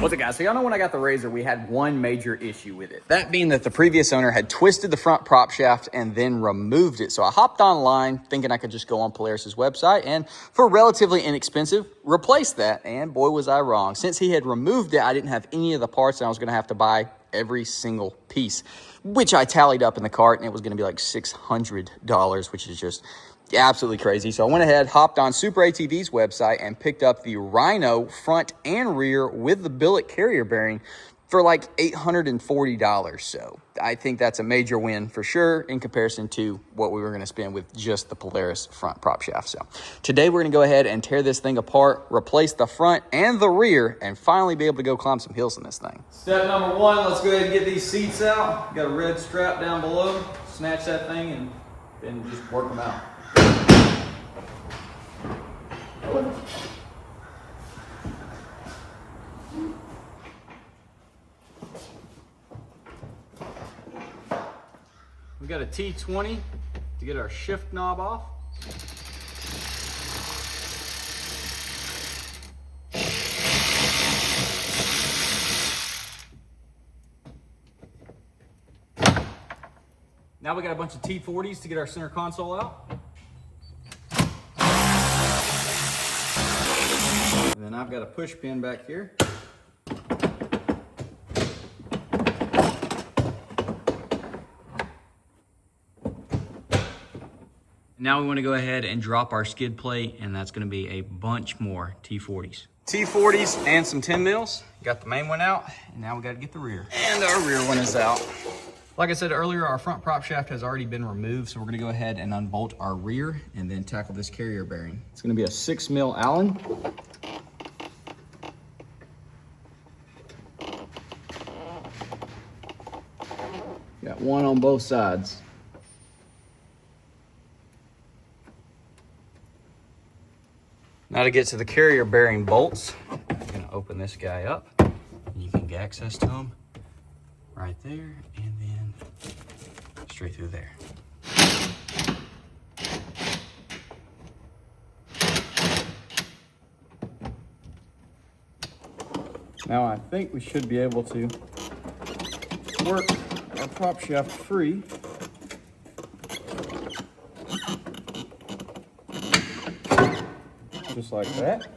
What's it, guys? So y'all know when I got the Rzr, we had one major issue with it. That being that the previous owner had twisted the front prop shaft and then removed it. So I hopped online thinking I could just go on Polaris's website and for relatively inexpensive, replace that. And boy, was I wrong. Since he had removed it, I didn't have any of the parts and I was gonna have to buy every single piece, which I tallied up in the cart and it was gonna be like $600, which is just absolutely crazy. So I went ahead, hopped on Super ATV's website and picked up the Rhino front and rear with the billet carrier bearing for like $840. So I think that's a major win for sure in comparison to what we were going to spend with just the Polaris front prop shaft. So today we're going to go ahead and tear this thing apart, replace the front and the rear, and finally be able to go climb some hills in this thing. Step number one, let's go ahead and get these seats out. Got a red strap down below. Snatch that thing and then just work them out. We got a T20 to get our shift knob off. Now we got a bunch of T40s to get our center console out. And then I've got a push pin back here. Now we want to go ahead and drop our skid plate, and that's going to be a bunch more T40s. T40s and some 10 mils. Got the main one out, and now we got to get the rear. And our rear one is out. Like I said earlier, our front prop shaft has already been removed, so we're going to go ahead and unbolt our rear and then tackle this carrier bearing. It's going to be a 6 mil Allen. Got one on both sides. Now to get to the carrier bearing bolts, I'm gonna open this guy up. And you can get access to them right there and then straight through there. Now I think we should be able to work our prop shaft free. Just like that.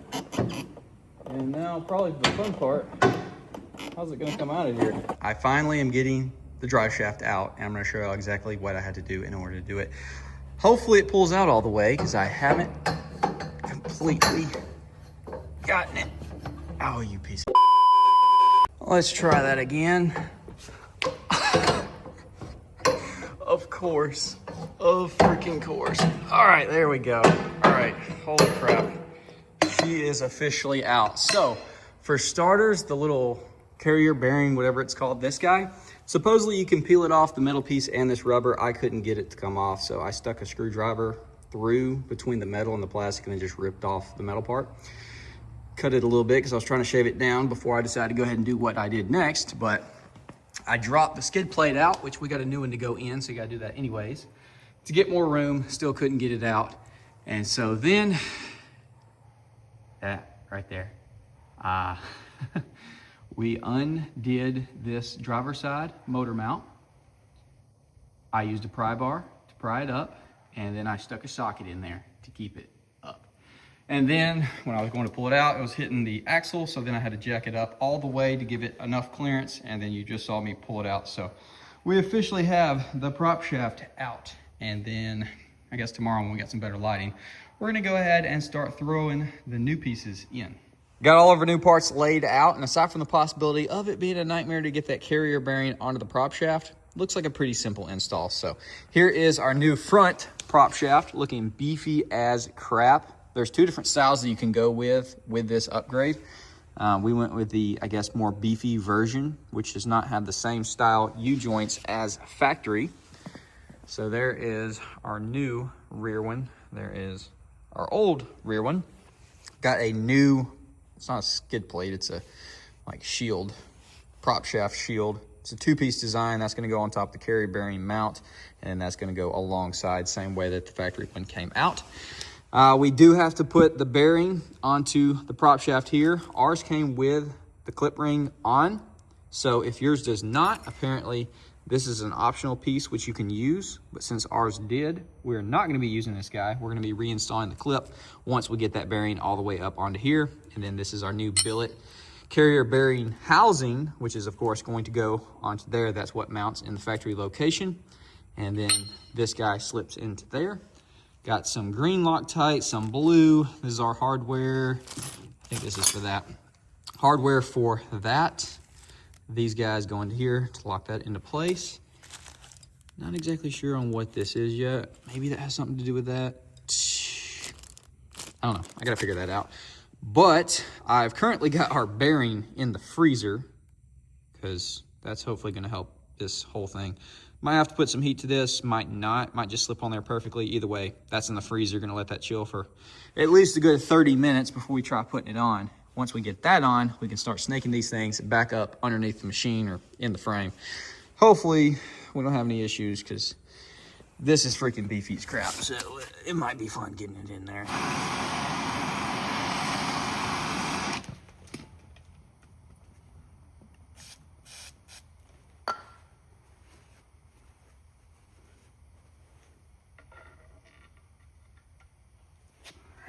And now probably the fun part, how's it gonna come out of here? I finally am getting the drive shaft out, and I'm gonna show you exactly what I had to do in order to do it. Hopefully it pulls out all the way, because I haven't completely gotten it. Oh, you piece of... Let's try that again. Of course. Of freaking course. All right, there we go. All right, holy crap. She is officially out. So for starters, the little carrier bearing, whatever it's called, this guy, supposedly you can peel it off, the metal piece and this rubber. I couldn't get it to come off, so I stuck a screwdriver through between the metal and the plastic and then just ripped off the metal part. Cut it a little bit because I was trying to shave it down before I decided to go ahead and do what I did next, but I dropped the skid plate out, which we got a new one to go in, so you gotta do that anyways. To get more room, still couldn't get it out. And so then, that right there, we undid this driver's side motor mount. I used a pry bar to pry it up, and then I stuck a socket in there to keep it up. And then when I was going to pull it out, it was hitting the axle, so then I had to jack it up all the way to give it enough clearance, and then you just saw me pull it out. So we officially have the prop shaft out. And then I guess tomorrow when we got some better lighting, we're gonna go ahead and start throwing the new pieces in. Got all of our new parts laid out, and aside from the possibility of it being a nightmare to get that carrier bearing onto the prop shaft, looks like a pretty simple install. So here is our new front prop shaft, looking beefy as crap. There's two different styles that you can go with this upgrade. We went with the, I guess, more beefy version, which does not have the same style U-joints as factory. So there is our new rear one. There is our old rear one. Got a new, it's not a skid plate, it's a like shield, prop shaft shield. It's a two-piece design. That's gonna go on top of the carrier bearing mount, and that's gonna go alongside, same way that the factory one came out. We do have to put the bearing onto the prop shaft here. Ours came with the clip ring on. So if yours does not, apparently this is an optional piece which you can use, but since ours did, we're not gonna be using this guy. We're gonna be reinstalling the clip once we get that bearing all the way up onto here. And then this is our new billet carrier bearing housing, which is of course going to go onto there. That's what mounts in the factory location. And then this guy slips into there. Got some green Loctite, some blue. This is our hardware. I think this is for that. Hardware for that. These guys go into here to lock that into place. Not exactly sure on what this is yet. Maybe that has something to do with that. I don't know, I gotta figure that out. But I've currently got our bearing in the freezer because that's hopefully gonna help this whole thing. Might have to put some heat to this, might not, might just slip on there perfectly. Either way, that's in the freezer, gonna let that chill for at least a good 30 minutes before we try putting it on. Once we get that on, we can start snaking these things back up underneath the machine or in the frame. Hopefully, we don't have any issues because this is freaking beefy crap, so it might be fun getting it in there. All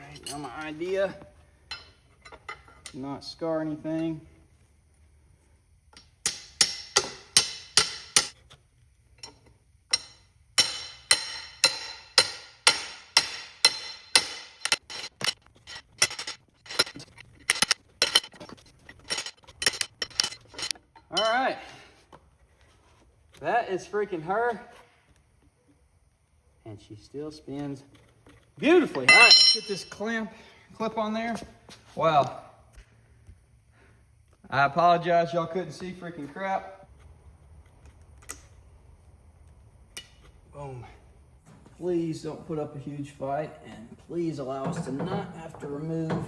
right, now my idea. Not scar anything. All right, that is freaking her, and she still spins beautifully. All right, let's get this clip on there. Wow. I apologize, y'all couldn't see freaking crap. Boom. Please don't put up a huge fight, and please allow us to not have to remove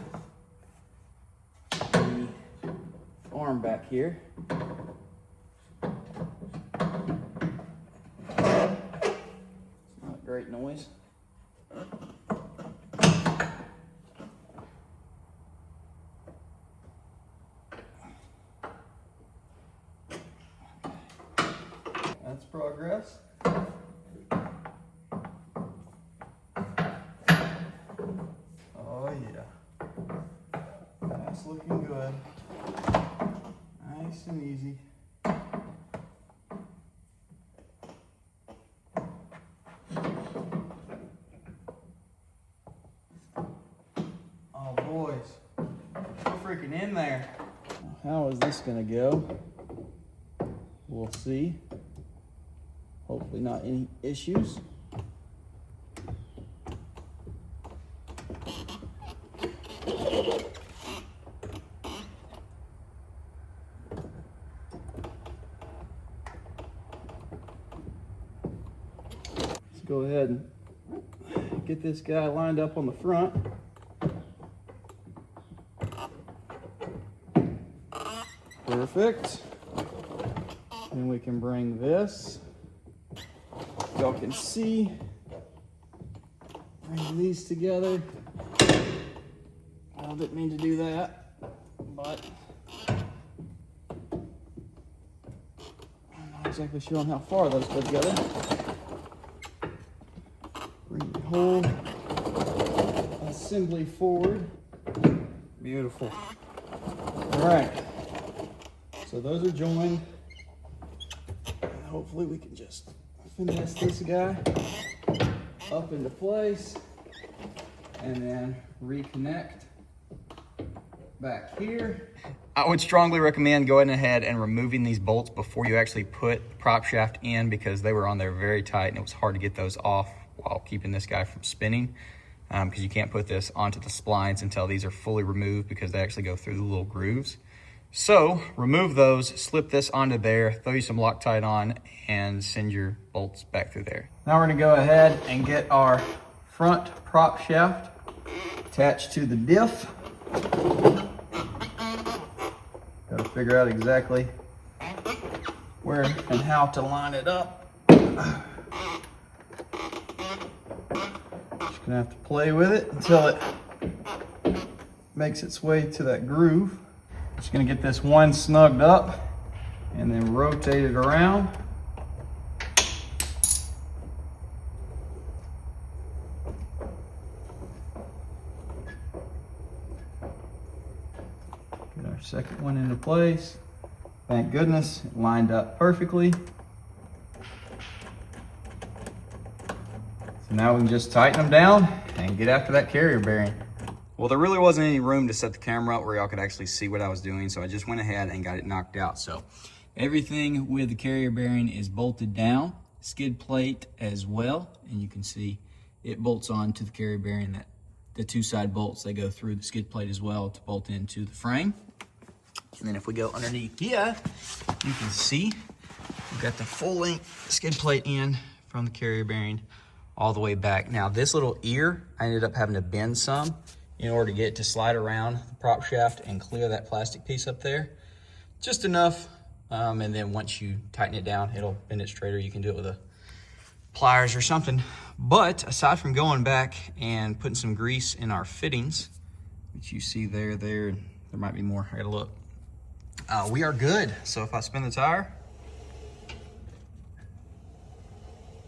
the arm back here. It's not great noise. That's progress. Oh yeah. That's looking good. Nice and easy. Oh boys, we're freaking in there. How is this gonna go? We'll see. Hopefully not any issues. Let's go ahead and get this guy lined up on the front. Perfect. Then we can bring this. Y'all can see, bring these together. I didn't mean to do that, but I'm not exactly sure on how far those go together. Bring the whole assembly forward. Beautiful. All right, so those are joined. Hopefully we can just finesse this guy up into place and then reconnect back here. I would strongly recommend going ahead and removing these bolts before you actually put the prop shaft in, because they were on there very tight and it was hard to get those off while keeping this guy from spinning, because you can't put this onto the splines until these are fully removed, because they actually go through the little grooves. So remove those, slip this onto there, throw you some Loctite on, and send your bolts back through there. Now we're gonna go ahead and get our front prop shaft attached to the diff. Gotta figure out exactly where and how to line it up. Just gonna have to play with it until it makes its way to that groove. Just gonna get this one snugged up and then rotate it around. Get our second one into place. Thank goodness, it lined up perfectly. So now we can just tighten them down and get after that carrier bearing. Well, there really wasn't any room to set the camera up where y'all could actually see what I was doing, so I just went ahead and got it knocked out. So everything with the carrier bearing is bolted down, skid plate as well, and you can see it bolts on to the carrier bearing. That the two side bolts, they go through the skid plate as well to bolt into the frame. And then if we go underneath here, you can see we've got the full length skid plate in from the carrier bearing all the way back. Now this little ear, I ended up having to bend some in order to get it to slide around the prop shaft and clear that plastic piece up there. Just enough, and then once you tighten it down, it'll bend it straighter. You can do it with a pliers or something. But aside from going back and putting some grease in our fittings, which you see there might be more, I gotta look. We are good. So if I spin the tire,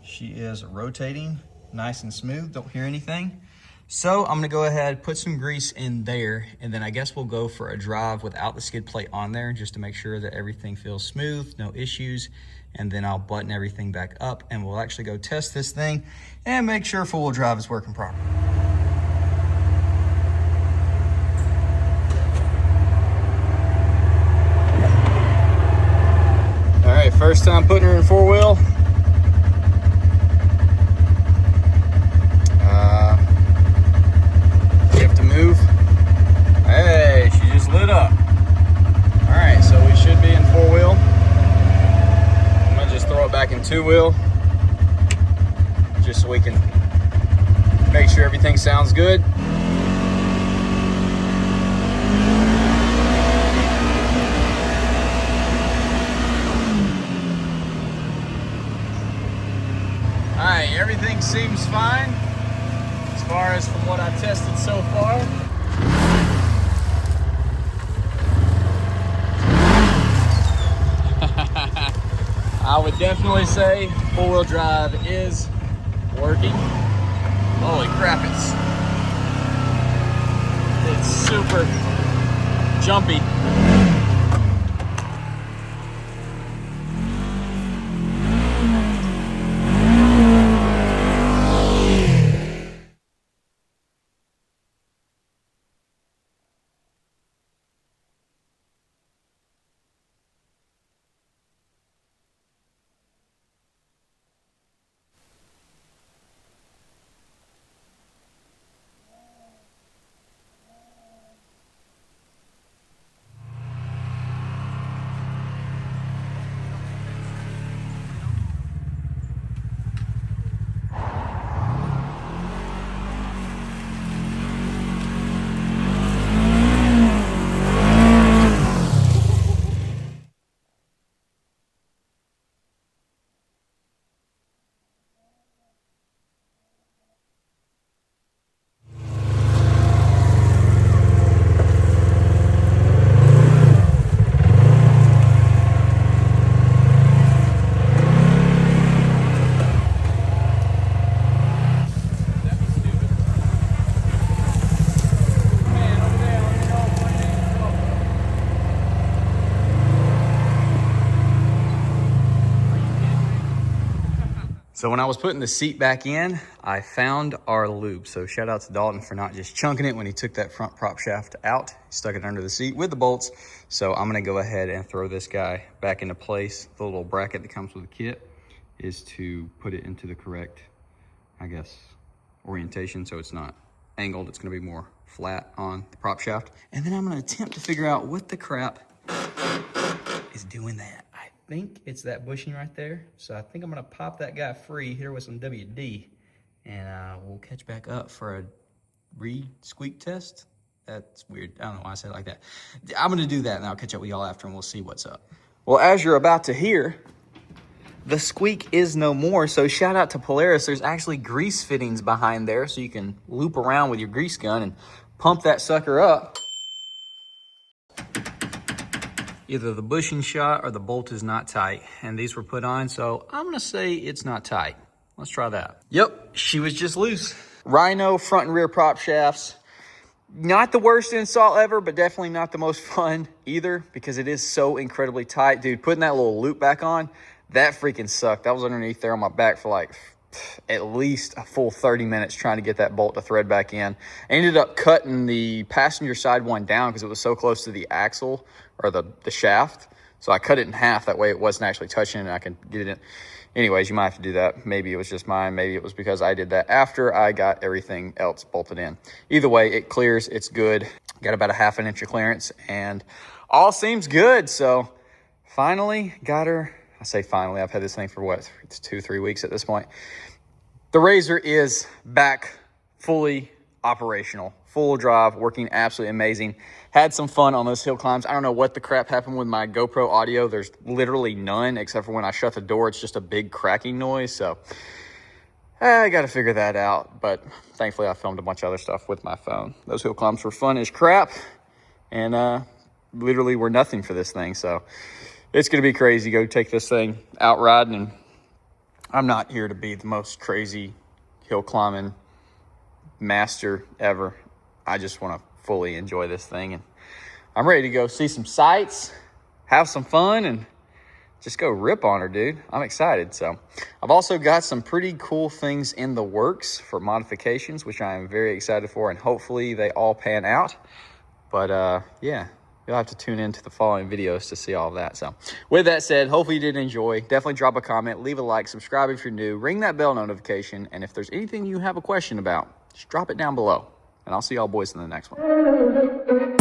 she is rotating nice and smooth, don't hear anything. So I'm gonna go ahead, put some grease in there, and then I guess we'll go for a drive without the skid plate on there just to make sure that everything feels smooth, no issues. And then I'll button everything back up and we'll actually go test this thing and make sure four-wheel drive is working properly. All right, first time putting her in four-wheel. You have to move. Hey, she just lit up. All right, so we should be in four-wheel. I'm gonna just throw it back in two-wheel just so we can make sure everything sounds good. All right, everything seems fine as far as from what I've tested so far. I would definitely say four-wheel drive is working. Holy crap, it's super jumpy. So when I was putting the seat back in, I found our lube. So shout out to Dalton for not just chunking it when he took that front prop shaft out. He stuck it under the seat with the bolts. So I'm gonna go ahead and throw this guy back into place. The little bracket that comes with the kit is to put it into the correct, I guess, orientation so it's not angled. It's gonna be more flat on the prop shaft. And then I'm gonna attempt to figure out what the crap is doing that. I think it's that bushing right there. So I think I'm gonna pop that guy free here with some WD, and we'll catch back up for a re-squeak test. That's weird. I don't know why I said it like that. I'm gonna do that and I'll catch up with y'all after and we'll see what's up. Well, as you're about to hear, the squeak is no more. So shout out to Polaris. There's actually grease fittings behind there so you can loop around with your grease gun and pump that sucker up. Either the bushing shot or the bolt is not tight. And these were put on, so I'm gonna say it's not tight. Let's try that. Yep, she was just loose. Rhino front and rear prop shafts. Not the worst install ever, but definitely not the most fun either because it is so incredibly tight. Dude, putting that little loop back on, that freaking sucked. That was underneath there on my back for like at least a full 30 minutes trying to get that bolt to thread back in. I ended up cutting the passenger side one down because it was so close to the axle or the shaft. So I cut it in half. That way it wasn't actually touching and I could get it in. Anyways, you might have to do that. Maybe it was just mine. Maybe it was because I did that after I got everything else bolted in. Either way, it clears. It's good. Got about a ½ inch of clearance and all seems good. So finally got her. I say finally, I've had this thing for what, 2-3 weeks at this point. The Rzr is back fully operational, full drive, working absolutely amazing. Had some fun on those hill climbs. I don't know what the crap happened with my GoPro audio. There's literally none except for when I shut the door, it's just a big cracking noise. So I got to figure that out. But thankfully I filmed a bunch of other stuff with my phone. Those hill climbs were fun as crap and literally were nothing for this thing. So it's going to be crazy. Go take this thing out riding. And I'm not here to be the most crazy hill climbing master ever. I just want to fully enjoy this thing. And I'm ready to go see some sights, have some fun, and just go rip on her, dude. I'm excited. So I've also got some pretty cool things in the works for modifications, which I am very excited for. And hopefully they all pan out. But yeah. You'll have to tune into the following videos to see all of that. So with that said, hopefully you did enjoy. Definitely drop a comment, leave a like, subscribe if you're new, ring that bell notification. And if there's anything you have a question about, just drop it down below. And I'll see y'all boys in the next one.